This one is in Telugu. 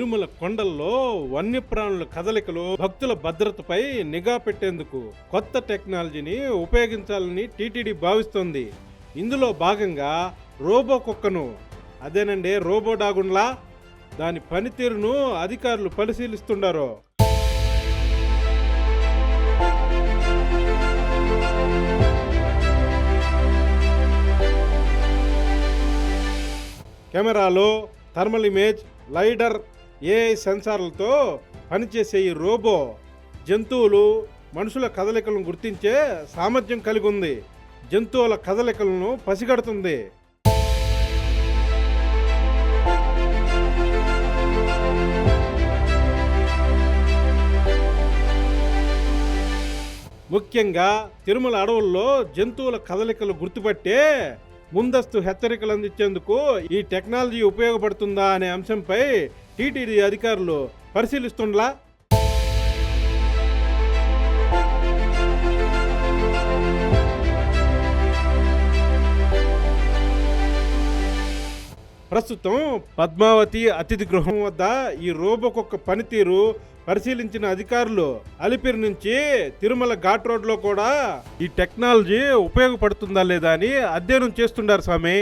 తిరుమల కొండల్లో వన్యప్రాణుల కదలికలు, భక్తుల భద్రతపై నిఘా పెట్టేందుకు కొత్త టెక్నాలజీని ఉపయోగించాలని టీటీడీ భావిస్తోంది. ఇందులో భాగంగా రోబో కుక్కను, అదేనండి రోబో డాగున్లా, దాని పనితీరును అధికారులు పరిశీలిస్తున్నారు. కెమెరాలో థర్మల్ ఇమేజ్, లైడర్, ఏఐ సెన్సార్లతో పనిచేసే ఈ రోబో జంతువులు, మనుషుల కదలికలను గుర్తించే సామర్థ్యం కలిగి ఉంది. జంతువుల కదలికలను పసిగడుతుంది. ముఖ్యంగా తిరుమల అడవుల్లో జంతువుల కదలికలు గుర్తుపట్టే ముందస్తు హెచ్చరికలు అందించేందుకు ఈ టెక్నాలజీ ఉపయోగపడుతుందా అనే అంశంపై టీటీడీ అధికారులు పరిశీలిస్తుండలా. ప్రస్తుతం పద్మావతి అతిథి గృహం వద్ద ఈ రోబో కుక్క పనితీరు పరిశీలించిన అధికారులు అలిపిరి నుంచి తిరుమల ఘాట్ రోడ్ లో కూడా ఈ టెక్నాలజీ ఉపయోగపడుతుందా లేదా అని అధ్యయనం చేస్తుండారు స్వామి.